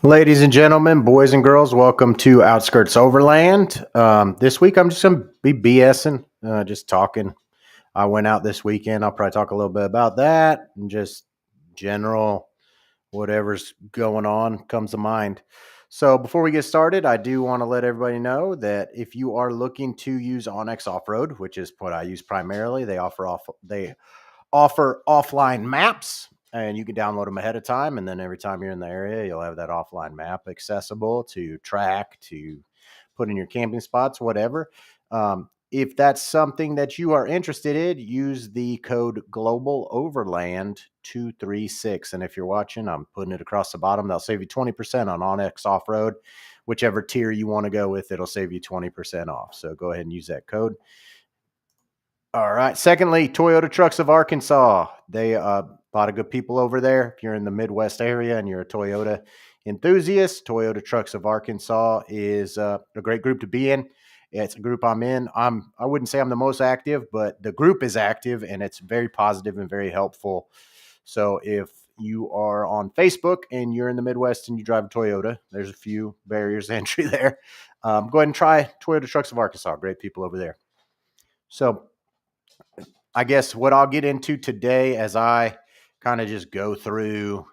Ladies and gentlemen, boys and girls, welcome to Outskirts Overland. This week I'm just going to be BSing, just talking. I went out this weekend. I'll probably talk a little bit about that and just general whatever's going on comes to mind. So before we get started, I do want to let everybody know that if you are looking to use Onyx Off-Road, which is what I use primarily, they offer offline maps, and you can download them ahead of time, and then every time you're in the area you'll have that offline map accessible to track, to put in your camping spots, whatever. If that's something that you are interested in, use the code global overland 236, and if you're watching, I'm putting it across the bottom. They'll save you 20% on Onyx Off-Road. Whichever tier you want to go with, it'll save you 20% off, so go ahead and use that code. All right. Secondly, Toyota Trucks of Arkansas. They a lot of good people over there. If you're in the Midwest area and you're a Toyota enthusiast, Toyota Trucks of Arkansas is a great group to be in. It's a group I'm in. I wouldn't say I'm the most active, but the group is active and it's very positive and very helpful. So if you are on Facebook and you're in the Midwest and you drive a Toyota, there's a few barriers to entry there. Go ahead and try Toyota Trucks of Arkansas. Great people over there. So I guess what I'll get into today as I kind of just go through,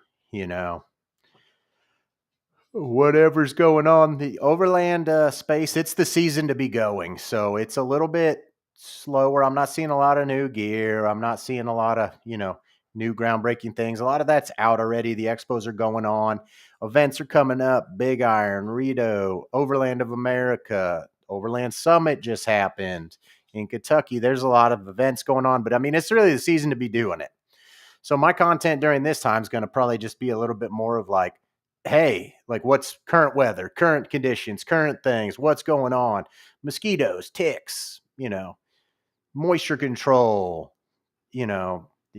whatever's going on, the overland space, it's the season to be going. So it's a little bit slower. I'm not seeing a lot of new gear. I'm not seeing a lot of, new groundbreaking things. A lot of that's out already. The expos are going on. Events are coming up. Big Iron, Rito, Overland of America, Overland Summit just happened in Kentucky. There's a lot of events going on, but I mean, it's really the season to be doing it. So my content during this time is going to probably just be a little bit more of like, hey, like what's current weather, current conditions, current things, what's going on, mosquitoes, ticks, moisture control,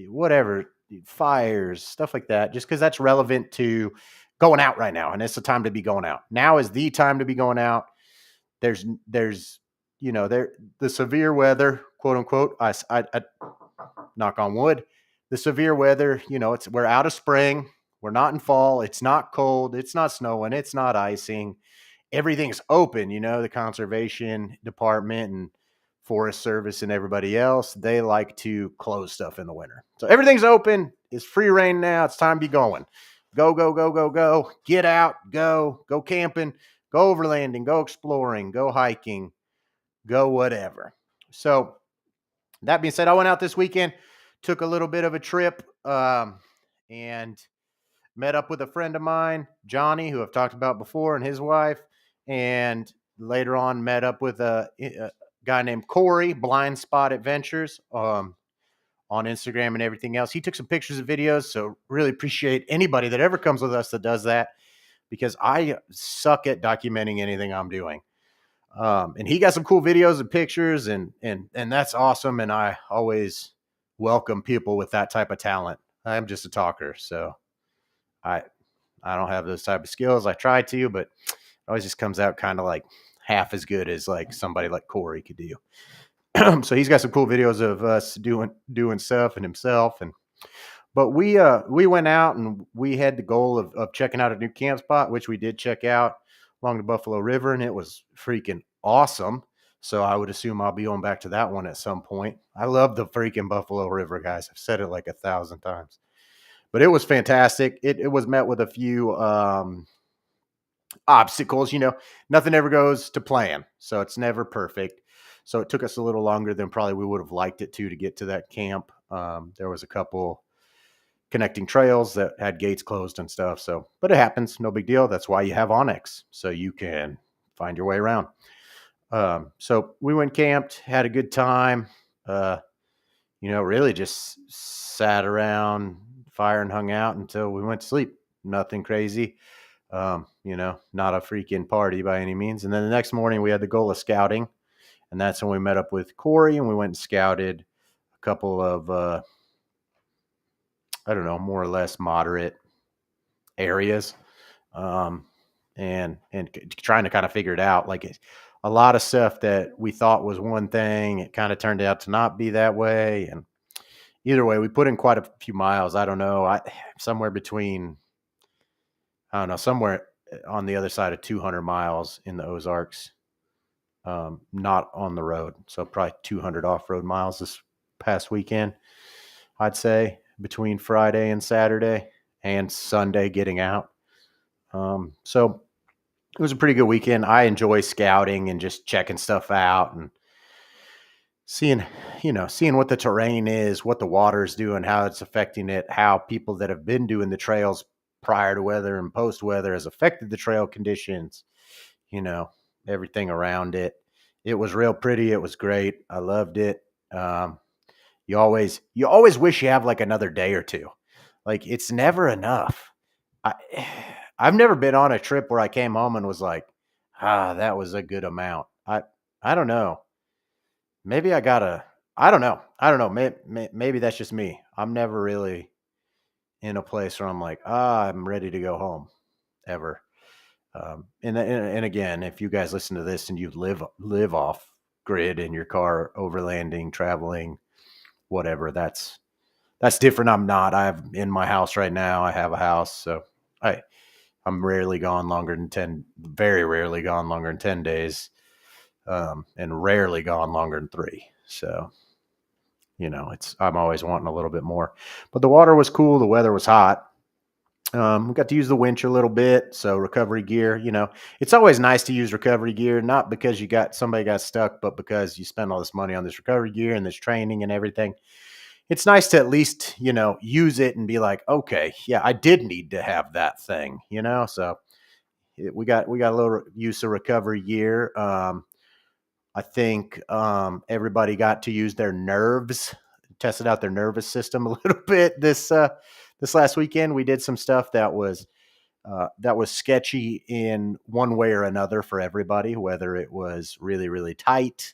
whatever, fires, stuff like that, just because that's relevant to going out right now. And it's the time to be going out. Now is the time to be going out. There's the severe weather, quote unquote, I knock on wood, the severe weather, we're out of spring. We're not in fall. It's not cold. It's not snowing. It's not icing. Everything's open. The conservation department and Forest Service and everybody else, they like to close stuff in the winter. So everything's open. It's free reign now. It's time to be going. Go, go, go, go, go. Get out. Go camping. Go overlanding. Go exploring. Go hiking. Go whatever. So that being said, I went out this weekend, took a little bit of a trip, and met up with a friend of mine, Johnny, who I've talked about before, and his wife. And later on, met up with a guy named Corey, Blind Spot Adventures, on Instagram and everything else. He took some pictures and videos, so really appreciate anybody that ever comes with us that does that, because I suck at documenting anything I'm doing. And he got some cool videos and pictures, and that's awesome. And I always welcome people with that type of talent. I'm just a talker, so I don't have those type of skills. I try to, but it always just comes out kind of like half as good as like somebody like Corey could do. So he's got some cool videos of us doing stuff and himself. But we went out and we had the goal of checking out a new camp spot, which we did check out along the Buffalo River, and it was freaking awesome. So I would assume I'll be going back to that one at some point. I love the freaking Buffalo River, guys. I've said it like 1,000 times. But it was fantastic. It was met with a few obstacles. Nothing ever goes to plan, so it's never perfect. So it took us a little longer than probably we would have liked it to get to that camp. There was a couple connecting trails that had gates closed and stuff. So, but it happens. No big deal. That's why you have Onyx, so you can find your way around. So we went camped, had a good time. Really just sat around fire and hung out until we went to sleep. Nothing crazy. Not a freaking party by any means. And then the next morning we had the goal of scouting, and that's when we met up with Corey and we went and scouted a couple of, more or less moderate areas. And trying to kind of figure it out. Like a lot of stuff that we thought was one thing, it kind of turned out to not be that way. And either way, we put in quite a few miles. I don't know. Somewhere between, somewhere on the other side of 200 miles in the Ozarks, not on the road. So probably 200 off-road miles this past weekend, I'd say, between Friday and Saturday and Sunday getting out. So it was a pretty good weekend. I enjoy scouting and just checking stuff out and seeing, seeing what the terrain is, what the water is doing, how it's affecting it, how people that have been doing the trails prior to weather and post weather has affected the trail conditions, you know, everything around it. It was real pretty. It was great. I loved it. Um, you always wish you have like another day or two. Like it's never enough. I, I've never been on a trip where I came home and was like, that was a good amount. I don't know. Maybe I gotta. I don't know. I don't know. Maybe that's just me. I'm never really in a place where I'm like, I'm ready to go home ever. And again, if you guys listen to this and you live off grid in your car, overlanding, traveling, whatever, that's different. I'm not. I'm in my house right now. I have a house, so I'm rarely gone longer than 10. Very rarely gone longer than 10 days, and rarely gone longer than 3. So I'm always wanting a little bit more. But the water was cool. The weather was hot. We got to use the winch a little bit. So recovery gear, it's always nice to use recovery gear, not because somebody got stuck, but because you spend all this money on this recovery gear and this training and everything. It's nice to at least, use it and be like, okay, yeah, I did need to have that thing, So we got a little use of recovery gear. I think everybody got to use their nerves, tested out their nervous system a little bit this last weekend. We did some stuff that was sketchy in one way or another for everybody, whether it was really, really tight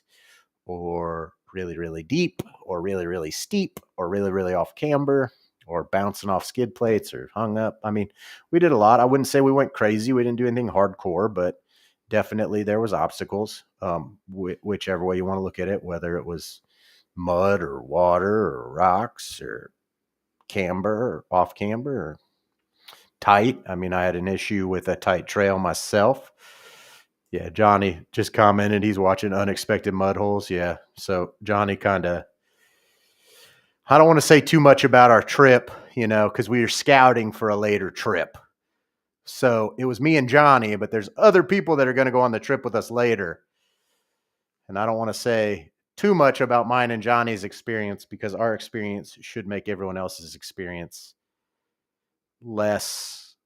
or really, really deep or really, really steep or really, really off camber or bouncing off skid plates or hung up. I mean, we did a lot. I wouldn't say we went crazy. We didn't do anything hardcore, but definitely there was obstacles, whichever way you want to look at it, whether it was mud or water or rocks or camber or off camber or tight. I mean, I had an issue with a tight trail myself. Yeah, Johnny just commented he's watching Unexpected Mud Holes. Yeah, so Johnny I don't want to say too much about our trip, because we were scouting for a later trip. So it was me and Johnny, but there's other people that are going to go on the trip with us later. And I don't want to say too much about mine and Johnny's experience because our experience should make everyone else's experience less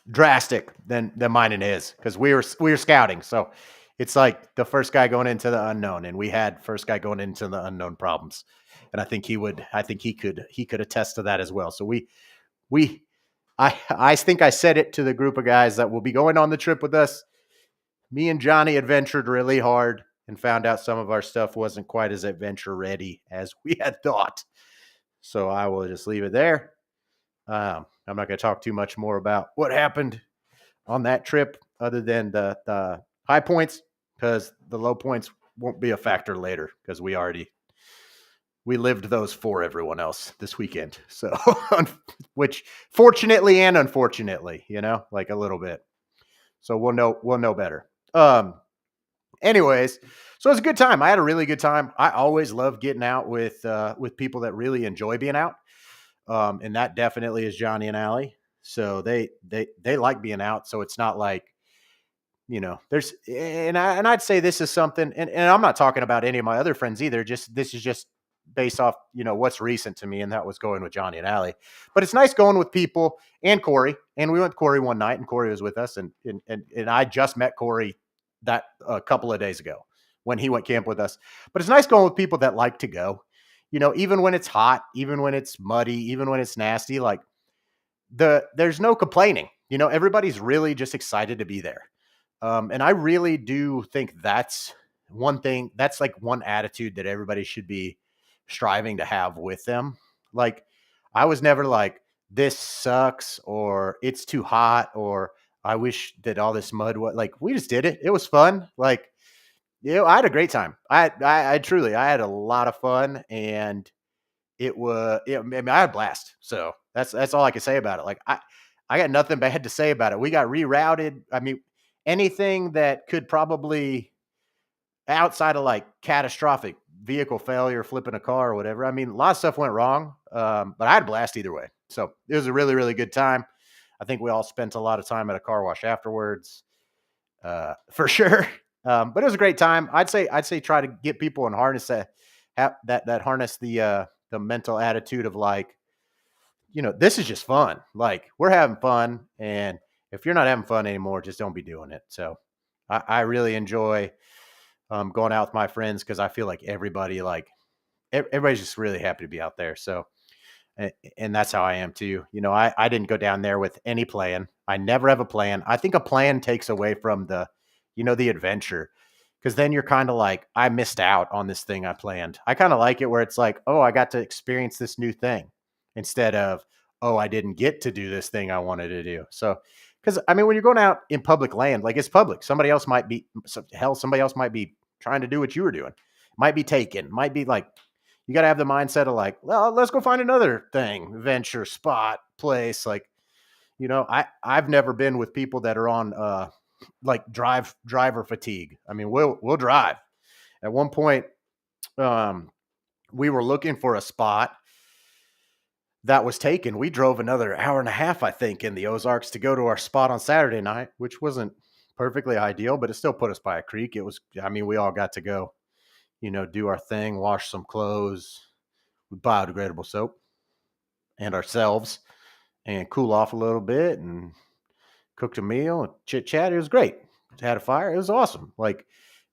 drastic than mine and his, because we were scouting. So it's like the first guy going into the unknown, and we had first guy going into the unknown problems. And I think he could attest to that as well. So I think I said it to the group of guys that will be going on the trip with us. Me and Johnny adventured really hard and found out some of our stuff wasn't quite as adventure ready as we had thought. So I will just leave it there. I'm not going to talk too much more about what happened on that trip other than the high points, because the low points won't be a factor later because we lived those for everyone else this weekend. So, which fortunately and unfortunately, like a little bit. So we'll know better. Anyways, so it was a good time. I had a really good time. I always love getting out with people that really enjoy being out. And that definitely is Johnny and Allie. So they like being out. So it's not like, there's, and I'd say this is something, and I'm not talking about any of my other friends either. This is just based off, what's recent to me. And that was going with Johnny and Allie, but it's nice going with people and Corey. And we went to Corey one night and Corey was with us. And I just met Corey that a couple of days ago when he went camp with us, but it's nice going with people that like to go, even when it's hot, even when it's muddy, even when it's nasty, like there's no complaining, everybody's really just excited to be there. And I really do think that's one thing, that's like one attitude that everybody should be striving to have with them. Like, I was never like, this sucks or it's too hot or I wish that all this mud was like, we just did it. It was fun. Like, I had a great time. I truly, I had a lot of fun, and I mean, I had a blast. So that's all I can say about it. Like, I got nothing bad to say about it. We got rerouted. I mean, anything that could probably outside of like catastrophic vehicle failure, flipping a car or whatever. I mean, a lot of stuff went wrong, but I had a blast either way. So it was a really, really good time. I think we all spent a lot of time at a car wash afterwards, for sure. But it was a great time. I'd say try to get people in harness that harness the mental attitude of like, this is just fun. Like we're having fun, and if you're not having fun anymore, just don't be doing it. So I really enjoy going out with my friends because I feel like everybody's just really happy to be out there. So, and that's how I am too. I didn't go down there with any plan. I never have a plan. I think a plan takes away from the adventure because then you're kind of like, I missed out on this thing I planned. I kind of like it where it's like, oh, I got to experience this new thing instead of, oh, I didn't get to do this thing I wanted to do. So, because I mean, when you're going out in public land, like it's public, somebody else might be trying to do what you were doing, might be taken, might be like, you got to have the mindset of like, well, let's go find another thing, venture, spot, place. Like, I've never been with people that are on like driver fatigue. I mean, we'll drive. At one point, we were looking for a spot that was taken. We drove another hour and a half, I think, in the Ozarks to go to our spot on Saturday night, which wasn't perfectly ideal, but it still put us by a creek. We all got to go, do our thing, wash some clothes with biodegradable soap and ourselves and cool off a little bit and cooked a meal and chit chat. It was great. Had a fire. It was awesome. Like,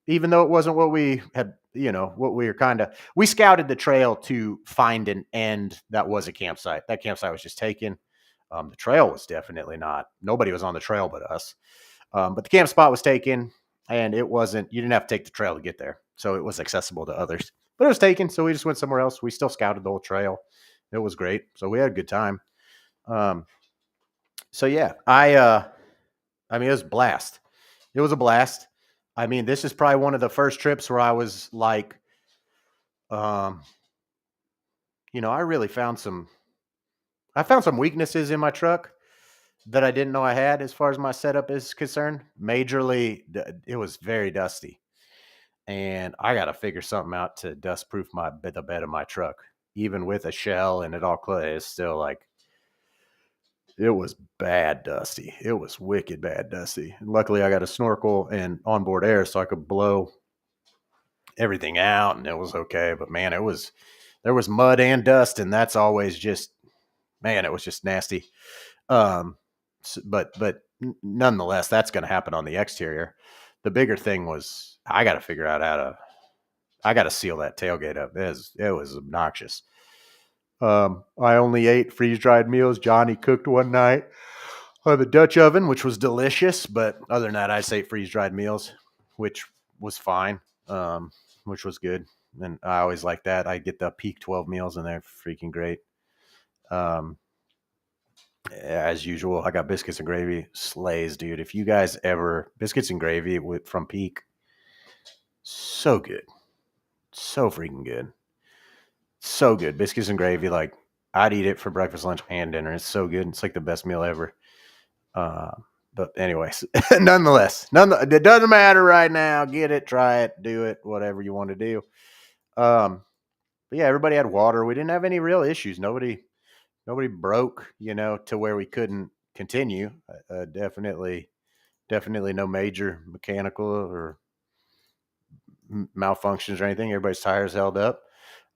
even though it wasn't what we had, what we were we scouted the trail to find an end that was a campsite. That campsite was just taken. The trail was definitely not. Nobody was on the trail but us. But the camp spot was taken, and you didn't have to take the trail to get there. So it was accessible to others. But it was taken, so we just went somewhere else. We still scouted the whole trail. It was great. So we had a good time. So yeah, it was a blast. It was a blast. I mean, this is probably one of the first trips where I was like, I really found some weaknesses in my truck that I didn't know I had as far as my setup is concerned. Majorly, it was very dusty. And I got to figure something out to dust proof the bed of my truck. Even with a shell and it all clay, it's still like, it was bad dusty. It was wicked bad dusty. And luckily, I got a snorkel and onboard air so I could blow everything out, and it was okay. But man, there was mud and dust, and that's always just, man, it was just nasty. But nonetheless, that's going to happen on the exterior. The bigger thing was I got to figure out I got to seal that tailgate up. It was obnoxious. I only ate freeze dried meals Johnny cooked one night on the Dutch oven, which was delicious. But other than that, I just ate freeze dried meals, which was fine, which was good. And I always like that. I get the Peak 12 meals, and they're freaking great. As usual, I got biscuits and gravy. Slays, dude. If you guys ever biscuits and gravy from Peak, so good, so freaking good. So good. Biscuits and gravy. Like, I'd eat it for breakfast, lunch, and dinner. It's so good. It's like the best meal ever. But anyways, nonetheless, it doesn't matter right now. Get it, try it, do it, whatever you want to do. But yeah, everybody had water. We didn't have any real issues. Nobody broke, to where we couldn't continue. Definitely no major mechanical or malfunctions or anything. Everybody's tires held up.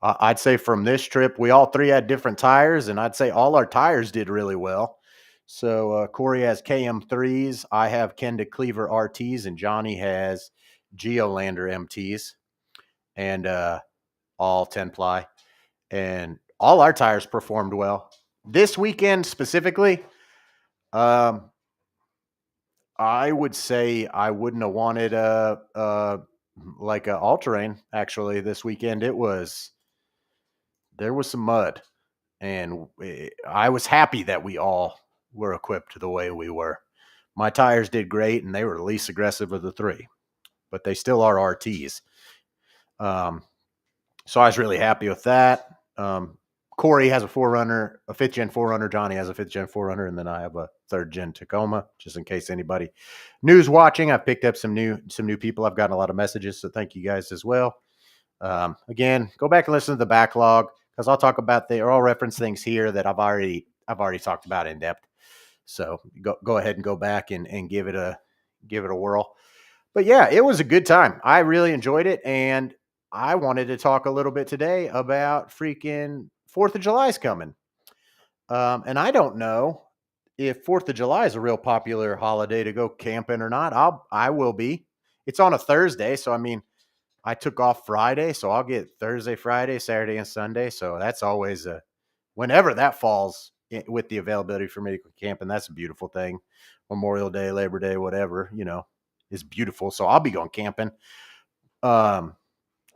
I'd say from this trip, we all three had different tires, and I'd say all our tires did really well. So Corey has KM3s, I have Kenda Cleaver RTs, and Johnny has Geolander MTs, and all 10 ply. And all our tires performed well. This weekend specifically, I would say I wouldn't have wanted like a all-terrain. Actually, this weekend there was some mud, and I was happy that we all were equipped the way we were. My tires did great, and they were the least aggressive of the three, but they still are RTs. So I was really happy with that. Corey has a 4Runner, a 5th-gen 4Runner. Johnny has a 5th-gen 4Runner, and then I have a 3rd-gen Tacoma. Just in case anybody news watching, I've picked up some new people. I've gotten a lot of messages, so thank you guys as well. Again, go back and listen to the backlog because I'll talk about or I'll reference things here that I've already talked about in depth. So go ahead and go back and give it a whirl. But yeah, it was a good time. I really enjoyed it, and I wanted to talk a little bit today about freaking 4th of July is coming. And I don't know if 4th of July is a real popular holiday to go camping or not. I will be. It's on a Thursday, so I mean, I took off Friday, so I'll get Thursday, Friday, Saturday, and Sunday. So that's always whenever that falls with the availability for me to go camping, that's a beautiful thing. Memorial Day, Labor Day, whatever, is beautiful. So I'll be going camping.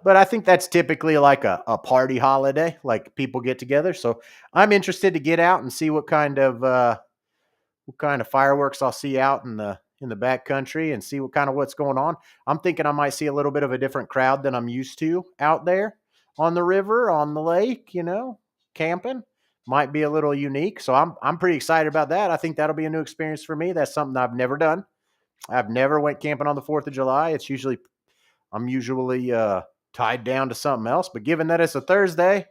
But I think that's typically like a party holiday, like people get together. So I'm interested to get out and see what kind of fireworks I'll see out in the back country and see what's going on. I'm thinking I might see a little bit of a different crowd than I'm used to out there on the river, on the lake, camping. Might be a little unique. So I'm pretty excited about that. I think that'll be a new experience for me. That's something I've never done. I've never went camping on the 4th of July. I'm usually tied down to something else, but given that it's a Thursday,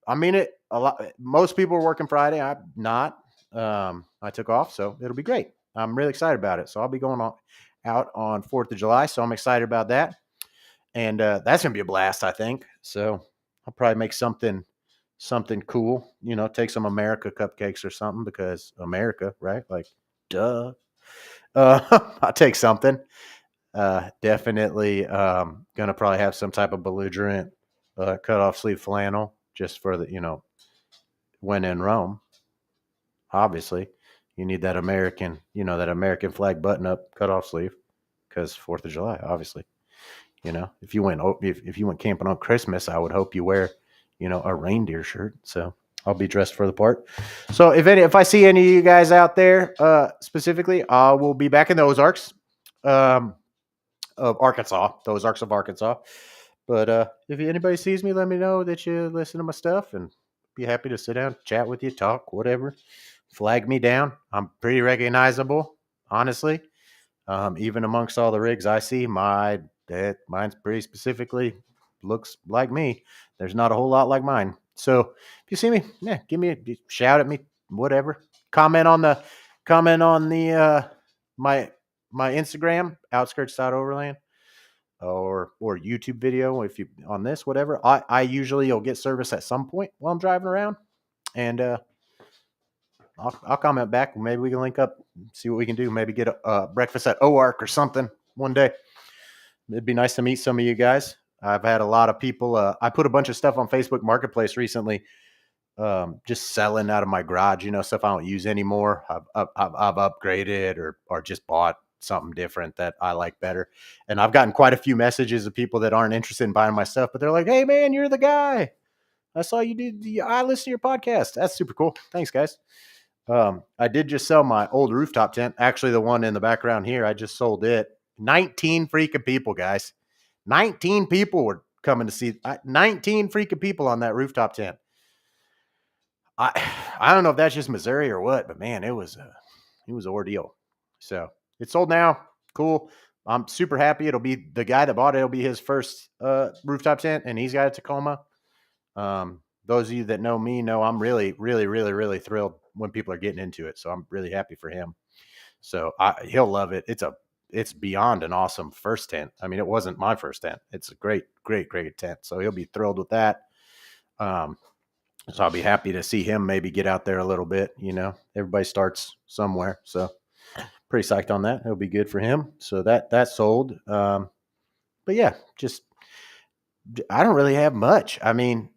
I mean it a lot. Most people are working Friday. I'm not. I took off, so it'll be great. I'm really excited about it. So I'll be going out on 4th of July. So I'm excited about that. And that's going to be a blast, I think. So I'll probably make something cool, take some America cupcakes or something because America, right? Like, duh. I'll take something. Definitely gonna probably have some type of belligerent cut off sleeve flannel just for the when in Rome. Obviously, you need that American flag button up cut off sleeve because 4th of July. Obviously, if you went camping on Christmas, I would hope you wear a reindeer shirt. So I'll be dressed for the part. So if I see any of you guys out there specifically, I will be back in the Ozarks. Of Arkansas, the Ozarks of Arkansas. But if anybody sees me, let me know that you listen to my stuff and be happy to sit down, chat with you, talk, whatever. Flag me down. I'm pretty recognizable, honestly. Even amongst all the rigs I see, mine's pretty specifically looks like me. There's not a whole lot like mine. So if you see me, give me shout at me, whatever. Comment on the my Instagram, outskirts.overland, or YouTube video if you on this, whatever. I usually will get service at some point while I'm driving around, and I'll comment back. Maybe we can link up, see what we can do. Maybe get a breakfast at OARC or something one day. It'd be nice to meet some of you guys. I've had a lot of people. I put a bunch of stuff on Facebook Marketplace recently, just selling out of my garage, stuff I don't use anymore. I've upgraded or just bought something different that I like better. And I've gotten quite a few messages of people that aren't interested in buying my stuff, but they're like, "Hey man, you're the guy. I saw you I listen to your podcast." That's super cool. Thanks guys. I did just sell my old rooftop tent. Actually, the one in the background here, I just sold it. 19 freaking people, guys. 19 people were coming to see 19 freaking people on that rooftop tent. I don't know if that's just Missouri or what, but man, it was an ordeal. So it's sold now. Cool. I'm super happy. It'll be the guy that bought it. It'll be his first rooftop tent, and he's got a Tacoma. Those of you that know me know I'm really, really, really, really thrilled when people are getting into it. So I'm really happy for him. So he'll love it. It's beyond an awesome first tent. I mean, it wasn't my first tent. It's a great, great, great tent. So he'll be thrilled with that. So I'll be happy to see him maybe get out there a little bit. Everybody starts somewhere. So pretty psyched on that. It'll be good for him. So that sold. But yeah, just I don't really have much. I mean,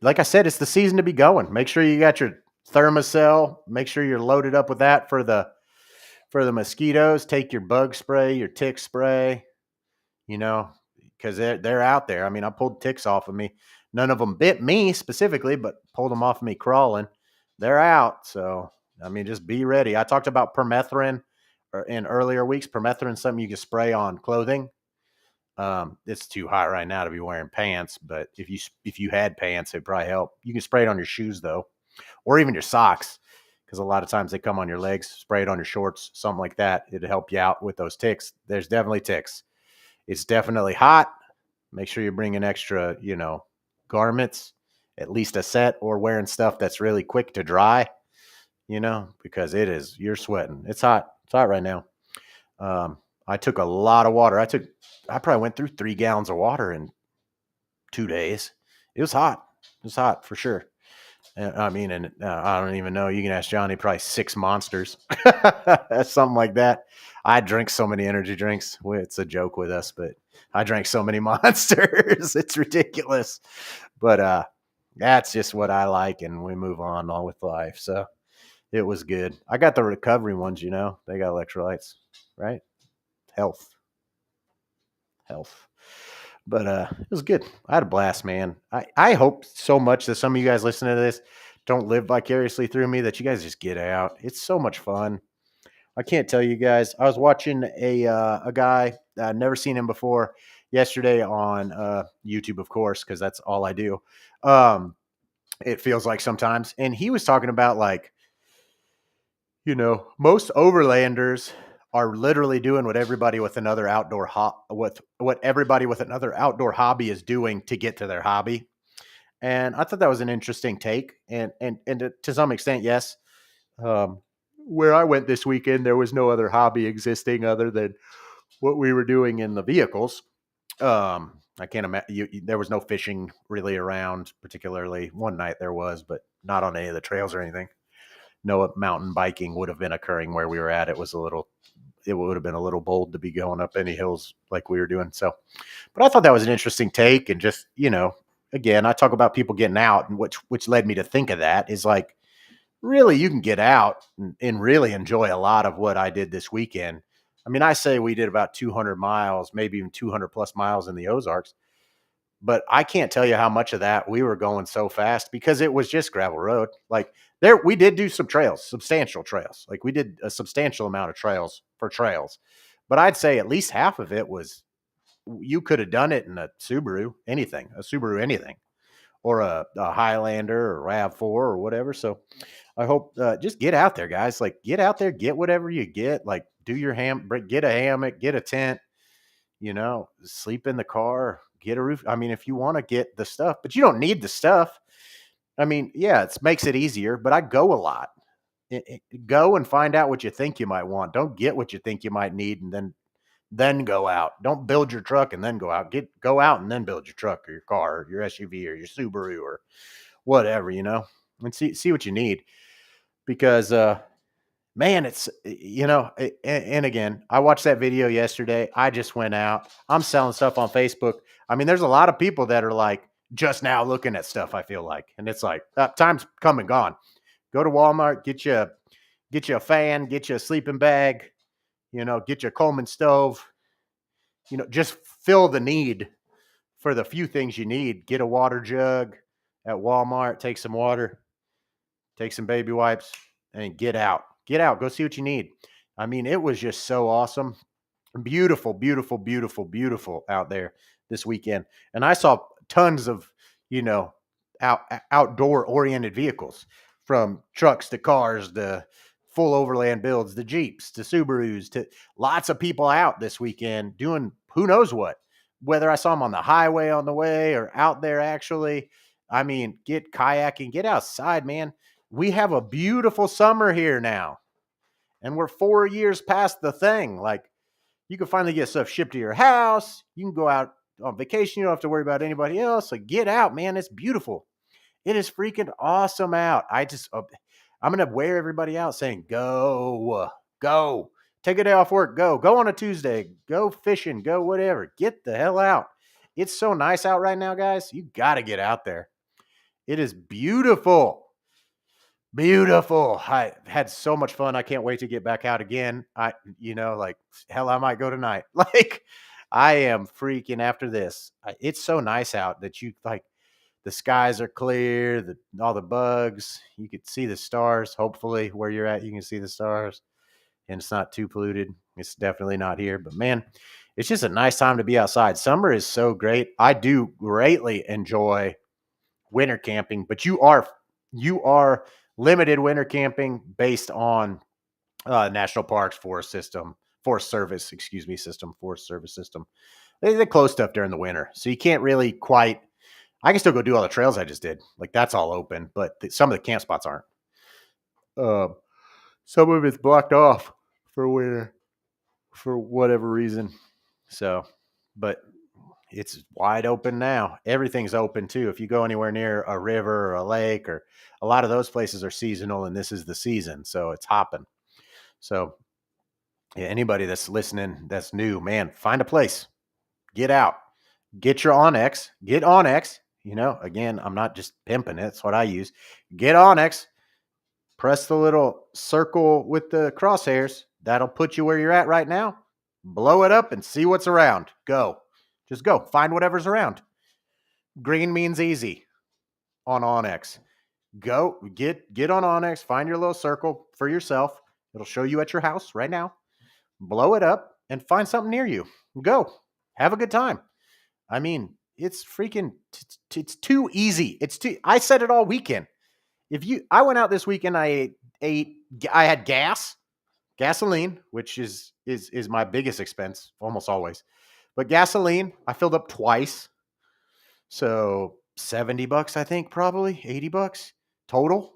like I said, it's the season to be going. Make sure you got your Thermacell. Make sure you're loaded up with that for the mosquitoes. Take your bug spray, your tick spray, because they're out there. I mean, I pulled ticks off of me. None of them bit me specifically, but pulled them off of me crawling. They're out. So, I mean, just be ready. I talked about permethrin in earlier weeks. Permethrin is something you can spray on clothing. It's too hot right now to be wearing pants, but if you had pants, it'd probably help. You can spray it on your shoes though, or even your socks, because a lot of times they come on your legs. Spray it on your shorts, something like that. It'll help you out with those ticks. There's definitely ticks. It's definitely hot. Make sure you bring in extra, garments, at least a set, or wearing stuff that's really quick to dry, because you're sweating. It's hot. It's hot right now. I took a lot of water. I probably went through 3 gallons of water in 2 days. It was hot. It was hot for sure. I mean, and I don't even know. You can ask Johnny, probably 6 monsters, something like that. I drink so many energy drinks. It's a joke with us, but I drank so many monsters. It's ridiculous. But that's just what I like, and we move on all with life. So it was good. I got the recovery ones, they got electrolytes, right? Health. But it was good. I had a blast, man. I hope so much that some of you guys listening to this don't live vicariously through me, that you guys just get out. It's so much fun. I can't tell you guys. I was watching a guy, I'd never seen him before, yesterday on YouTube, of course, because that's all I do. It feels like sometimes. And he was talking about, like, most overlanders are literally doing what everybody with another outdoor what everybody with another outdoor hobby is doing to get to their hobby. And I thought that was an interesting take. And to some extent, yes. Where I went this weekend, there was no other hobby existing other than what we were doing in the vehicles. I can't imagine there was no fishing really around, particularly. One night there was, but not on any of the trails or anything. No mountain biking would have been occurring where we were at. It would have been a little bold to be going up any hills like we were doing. So, but I thought that was an interesting take. And just, again, I talk about people getting out, and which led me to think of that is, like, really, you can get out and really enjoy a lot of what I did this weekend. I mean, I say we did about 200 miles, maybe even 200 plus miles in the Ozarks, but I can't tell you how much of that we were going so fast because it was just gravel road. Like, we did do some trails, substantial trails. Like, we did a substantial amount of trails, but I'd say at least half of it was, you could have done it in a Subaru, anything, or a Highlander or RAV4 or whatever. So I hope, just get out there, guys. Like, get out there, get whatever you get. Like, do your get a hammock, get a tent, sleep in the car, get a roof. I mean, if you want to get the stuff, but you don't need the stuff. I mean, yeah, it makes it easier, but I go a lot. Go and find out what you think you might want. Don't get what you think you might need and then go out. Don't build your truck and then go out. Go out and then build your truck or your car or your SUV or your Subaru or whatever, and see what you need. Because man, it's, and again, I watched that video yesterday. I just went out. I'm selling stuff on Facebook. I mean, there's a lot of people that are, like, just now looking at stuff, I feel like. And it's like, time's come and gone. Go to Walmart, get you a fan, get you a sleeping bag, get you a Coleman stove, just fill the need for the few things you need. Get a water jug at Walmart, take some water, take some baby wipes, and get out. Get out. Go see what you need. I mean, it was just so awesome. Beautiful, beautiful, beautiful, beautiful out there this weekend. And I saw tons of, outdoor oriented vehicles, from trucks to cars to full overland builds, the Jeeps to Subarus, to lots of people out this weekend doing who knows what, whether I saw them on the highway on the way or out there actually. I mean, get kayaking, get outside, man. We have a beautiful summer here now, and we're 4 years past the thing. Like, you can finally get stuff shipped to your house. You can go out on vacation. You don't have to worry about anybody else. Like, get out, man. It's beautiful. It is freaking awesome out. I'm going to wear everybody out saying, go, take a day off work. Go on a Tuesday, go fishing, go whatever. Get the hell out. It's so nice out right now, guys. You got to get out there. It is beautiful. Beautiful. I had so much fun. I can't wait to get back out again. Like, hell, I might go tonight. Like, I am freaking after this. It's so nice out that the skies are clear, all the bugs, you could see the stars. Hopefully where you're at, you can see the stars. and it's not too polluted. It's definitely not here, but man, it's just a nice time to be outside. Summer is so great. I do greatly enjoy winter camping, but you are limited winter camping based on national parks, forest service, forest service system. They close stuff during the winter, so you can't really quite. I can still go do all the trails I just did, like that's all open, but some of the camp spots aren't. Uh, some of it's blocked off for winter for whatever reason. So, but it's wide open now. Everything's open too. If you go anywhere near a river or a lake, or a lot of those places are seasonal, and this is the season, so it's hopping. So, yeah, anybody that's listening that's new, man, find a place, get out, get your onX, get onX. Again, I'm not just pimping it. It's what I use. Get onX, press the little circle with the crosshairs. That'll put you where you're at right now. Blow it up and see what's around. Go. Just go. Find whatever's around. Green means easy on onX. Go get on onX, find your little circle for yourself. It'll show you at your house right now. Blow it up and find something near you. Go. Have a good time. I mean, it's freaking it's too easy. I said it all weekend. I went out this weekend, I had gasoline, which is my biggest expense almost always. But gasoline, I filled up twice. So $70, I think, probably $80 total.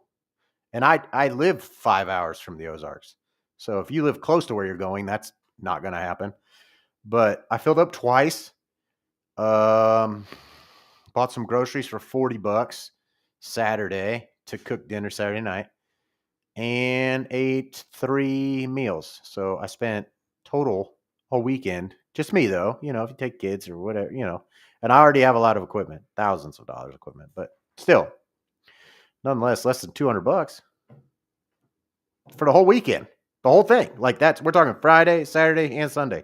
And I live 5 hours from the Ozarks. So if you live close to where you're going, that's not going to happen. But I filled up twice. Bought some groceries for $40 Saturday to cook dinner Saturday night, and ate 3 meals. So I spent total a weekend, just me though, if you take kids or whatever, and I already have a lot of equipment, thousands of dollars equipment, but still, nonetheless, less than $200 for the whole weekend, the whole thing. Like we're talking Friday, Saturday, and Sunday.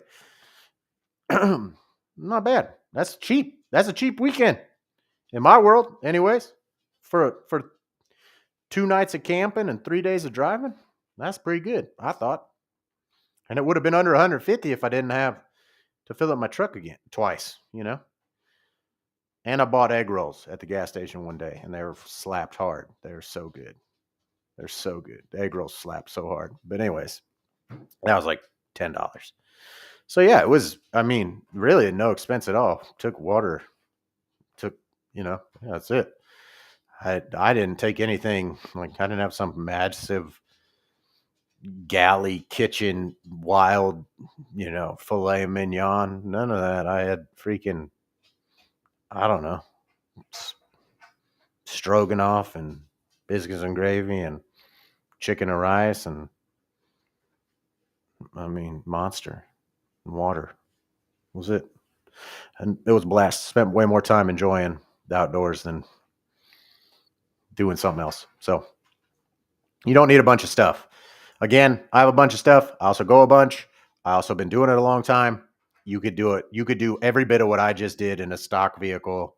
Not bad. That's cheap. That's a cheap weekend in my world, anyways. For 2 nights of camping and 3 days of driving, that's pretty good, I thought. And it would have been under 150 if I didn't have to fill up my truck again twice, And I bought egg rolls at the gas station one day, and they were slapped hard. They're so good. They're so good. The egg rolls slap so hard. But anyways, that was like $10. So yeah, it was, really at no expense at all. Took water. That's it. I didn't take anything, like I didn't have some massive galley kitchen wild, filet mignon. None of that. I had freaking, I don't know, stroganoff and biscuits and gravy and chicken and rice and monster and water was it. And it was a blast. Spent way more time enjoying the outdoors than doing something else. So you don't need a bunch of stuff. Again, I have a bunch of stuff. I also go a bunch. I also been doing it a long time. You could do it. You could do every bit of what I just did in a stock vehicle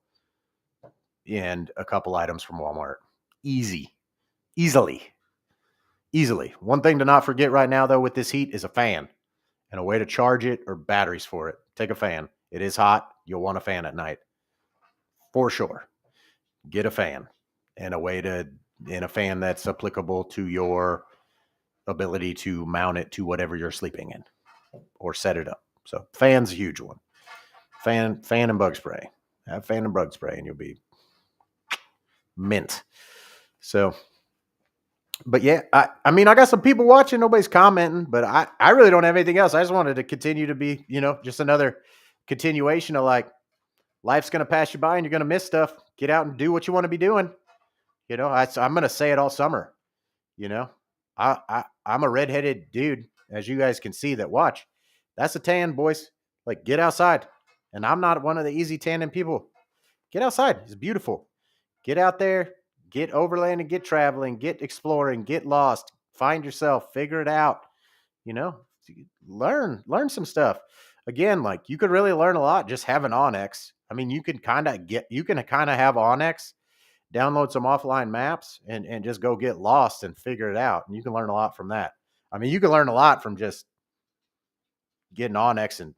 and a couple items from Walmart. Easily. One thing to not forget right now, though, with this heat is a fan and a way to charge it or batteries for it. Take a fan. It is hot. You'll want a fan at night. For sure. Get a fan and a fan that's applicable to your ability to mount it to whatever you're sleeping in or set it up. So fan's a huge one. Fan and bug spray. Have fan and bug spray and you'll be mint. So, but yeah, I got some people watching. Nobody's commenting, but I really don't have anything else. I just wanted to continue to be, just another continuation of like, life's going to pass you by and you're going to miss stuff. Get out and do what you want to be doing. I'm going to say it all summer. I'm a redheaded dude, as you guys can see that watch. That's a tan, boys. Like, get outside. And I'm not one of the easy tanning people. Get outside. It's beautiful. Get out there. Get overland and get traveling. Get exploring. Get lost. Find yourself. Figure it out. Learn some stuff. Again, like, you could really learn a lot just having onX. You can kind of have onX, download some offline maps and just go get lost and figure it out. And you can learn a lot from that. I mean, you can learn a lot from just getting Onyx and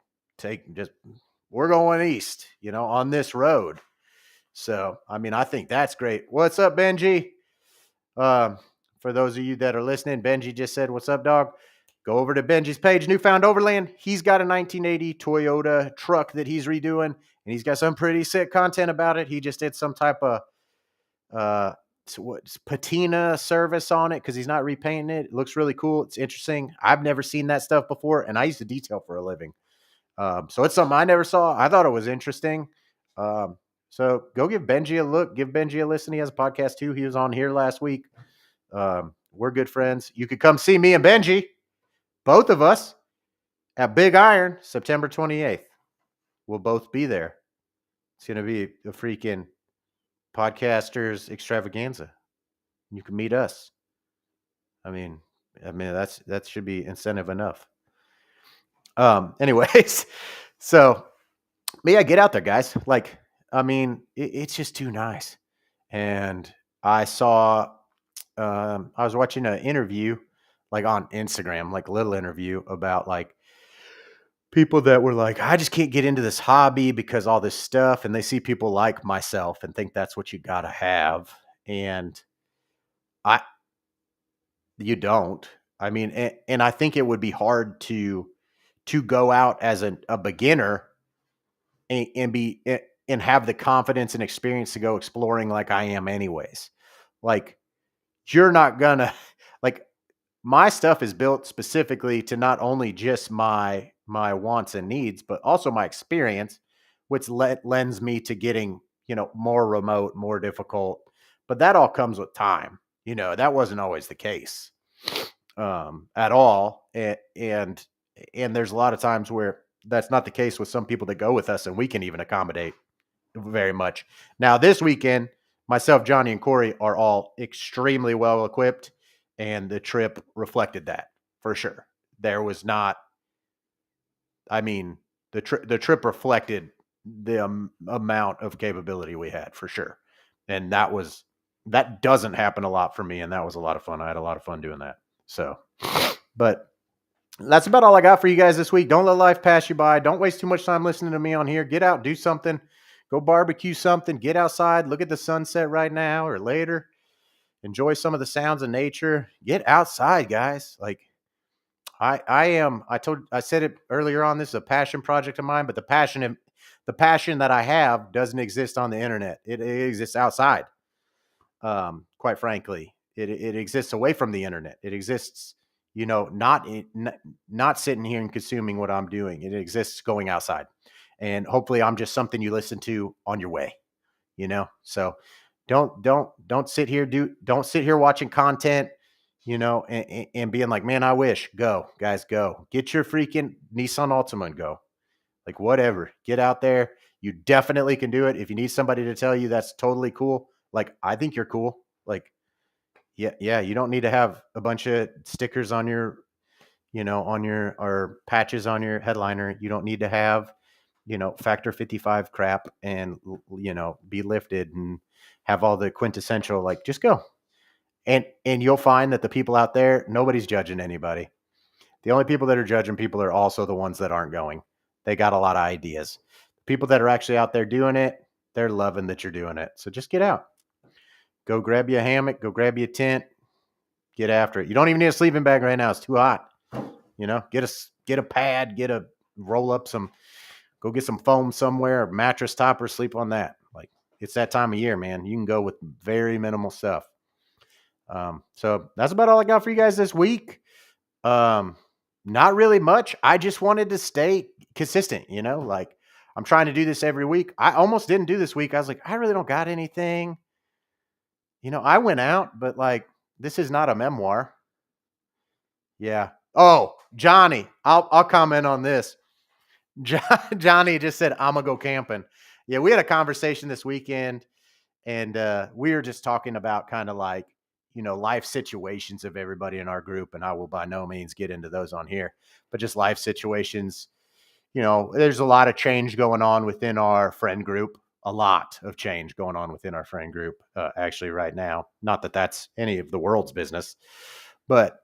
we're going east, on this road. So, I mean, I think that's great. What's up, Benji? Um, for those of you that are listening, Benji just said, "What's up, dog?" Go over to Benji's page, Newfound Overland. He's got a 1980 Toyota truck that he's redoing, and he's got some pretty sick content about it. He just did some type of patina service on it because he's not repainting it. It looks really cool. It's interesting. I've never seen that stuff before, and I used to detail for a living. So it's something I never saw. I thought it was interesting. So go give Benji a look. Give Benji a listen. He has a podcast too. He was on here last week. We're good friends. You could come see me and Benji, both of us, at Big Iron, September 28th. We'll both be there. It's going to be a freaking podcasters extravaganza. You can meet us. I mean, that should be incentive enough. Anyways, so yeah, get out there, guys. Like, I mean, it's just too nice. And I saw, I was watching an interview, like on Instagram, like a little interview about like people that were like, I just can't get into this hobby because all this stuff. And they see people like myself and think that's what you got to have. And you don't. I mean, and I think it would be hard to go out as a beginner and have the confidence and experience to go exploring like I am anyways. Like, you're not gonna, like, my stuff is built specifically to not only just my wants and needs, but also my experience, which lends me to getting, more remote, more difficult. But that all comes with time. That wasn't always the case at all. And there's a lot of times where that's not the case with some people that go with us, and we can even accommodate very much. Now, this weekend, myself, Johnny, and Corey are all extremely well equipped, and the trip reflected that for sure. There was not, I mean, the trip reflected the amount of capability we had for sure. And that doesn't happen a lot for me. And that was a lot of fun. I had a lot of fun doing that. So, but that's about all I got for you guys this week. Don't let life pass you by. Don't waste too much time listening to me on here. Get out, do something, go barbecue something, get outside, look at the sunset right now or later. Enjoy some of the sounds of nature. Get outside, guys. Like, I said it earlier on, this is a passion project of mine, but the passion that I have doesn't exist on the internet. It exists outside. Quite frankly, it exists away from the internet. It exists, not sitting here and consuming what I'm doing. It exists going outside, and hopefully I'm just something you listen to on your way, so don't sit here watching content, and being like, man, I wish. Go, guys, go. Get your freaking Nissan Altima and go. Like, whatever. Get out there. You definitely can do it. If you need somebody to tell you, that's totally cool. Like, I think you're cool. Like, yeah, you don't need to have a bunch of stickers on your, or patches on your headliner. You don't need to have, factor 55 crap and, be lifted and have all the quintessential, like, just go. And you'll find that the people out there, nobody's judging anybody. The only people that are judging people are also the ones that aren't going. They got a lot of ideas. The people that are actually out there doing it, they're loving that you're doing it. So just get out. Go grab you a hammock. Go grab you a tent. Get after it. You don't even need a sleeping bag right now. It's too hot. Get a pad. Roll up some. Go get some foam somewhere. Mattress topper. Sleep on that. Like, it's that time of year, man. You can go with very minimal stuff. So that's about all I got for you guys this week. Not really much. I just wanted to stay consistent, like, I'm trying to do this every week. I almost didn't do this week. I was like, I really don't got anything. I went out, but like, this is not a memoir. Yeah. Oh, Johnny, I'll comment on this. Johnny just said, I'm gonna go camping. Yeah. We had a conversation this weekend, and we were just talking about kind of like, life situations of everybody in our group. And I will by no means get into those on here, but just life situations. There's a lot of change going on within our friend group, actually right now. Not that that's any of the world's business, but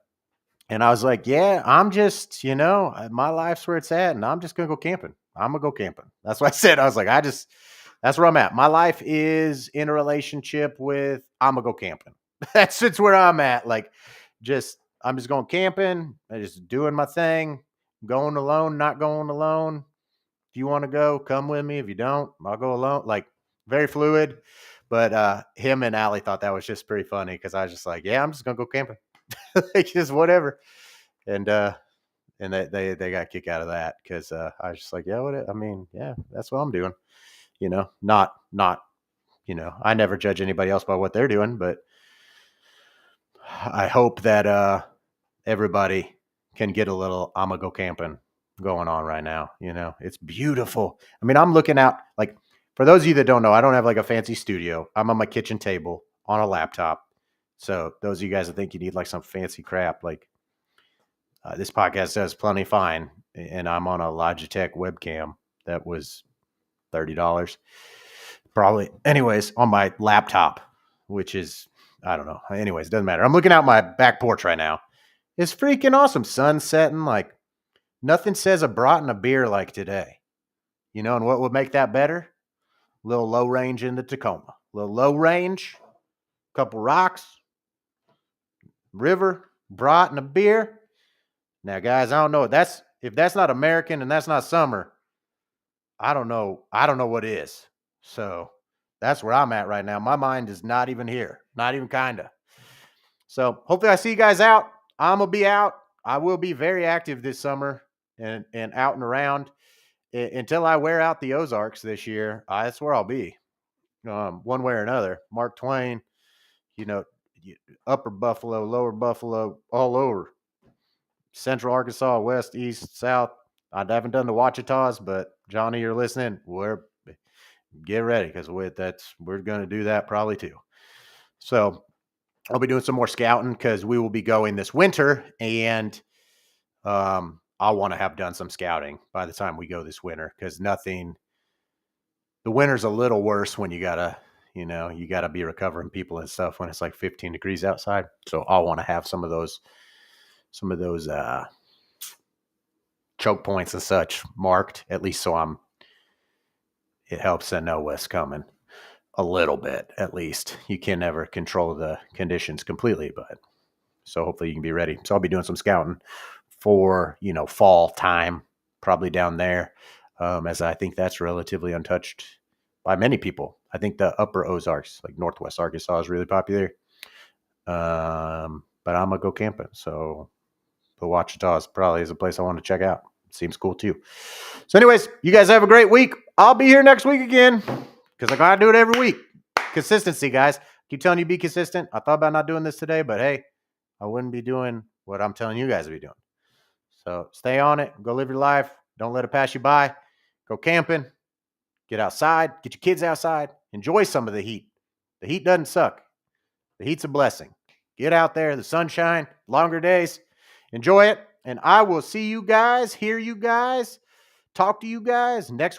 And I was like, yeah, I'm just, my life's where it's at, and I'm just gonna go camping. I'm gonna go camping. That's what I said. I was like, that's where I'm at. My life is in a relationship with I'm gonna go camping. It's where I'm at. Like, just I'm just going camping. I just doing my thing. Going alone, not going alone. If you want to go, come with me. If you don't, I'll go alone. Like, very fluid. But him and Allie thought that was just pretty funny because I was just like, yeah, I'm just gonna go camping. Like, just whatever. And they got a kick out of that because I was just like, yeah, I mean, yeah, that's what I'm doing. Not I never judge anybody else by what they're doing, but I hope that everybody can get a little I'm gonna go camping going on right now. It's beautiful. I mean, I'm looking out, like, for those of you that don't know, I don't have like a fancy studio. I'm on my kitchen table on a laptop. So those of you guys that think you need like some fancy crap, like this podcast does plenty fine, and I'm on a Logitech webcam that was $30, probably. Anyways, on my laptop, which is, I don't know. Anyways, doesn't matter. I'm looking out my back porch right now. It's freaking awesome. Sun setting, like nothing says a brat and a beer like today. And what would make that better? A little low range in the Tacoma. A little low range, couple rocks, river, brat and a beer. Now, guys, I don't know if that's not American and that's not summer. I don't know. I don't know what is. So that's where I'm at right now. My mind is not even here. Not even kinda. So hopefully I see you guys out. I'm gonna be out. I will be very active this summer and out and around until I wear out the Ozarks this year. That's where I'll be, one way or another. Mark Twain, you know, upper Buffalo, lower Buffalo, all over. Central Arkansas, west, east, south. I haven't done the Wachitas, but Johnny, you're listening. Get ready because we're going to do that probably too. So I'll be doing some more scouting because we will be going this winter, and I want to have done some scouting by the time we go this winter because the winter's a little worse when you gotta be recovering people and stuff when it's like 15 degrees outside. So I want to have some of those choke points and such marked, at least so it helps to know what's coming a little bit, at least. You can never control the conditions completely, but so hopefully you can be ready. So I'll be doing some scouting for, fall time, probably down there, as I think that's relatively untouched by many people. I think the upper Ozarks, like Northwest Arkansas, is really popular. But I'm going to go camping. So the Wachitas probably is a place I want to check out. Seems cool too. So anyways, you guys have a great week. I'll be here next week again because I got to do it every week. Consistency, guys. Keep telling you be consistent. I thought about not doing this today, but hey, I wouldn't be doing what I'm telling you guys to be doing. So stay on it. Go live your life. Don't let it pass you by. Go camping. Get outside. Get your kids outside. Enjoy some of the heat. The heat doesn't suck. The heat's a blessing. Get out there. The sunshine. Longer days. Enjoy it. And I will see you guys, hear you guys, talk to you guys next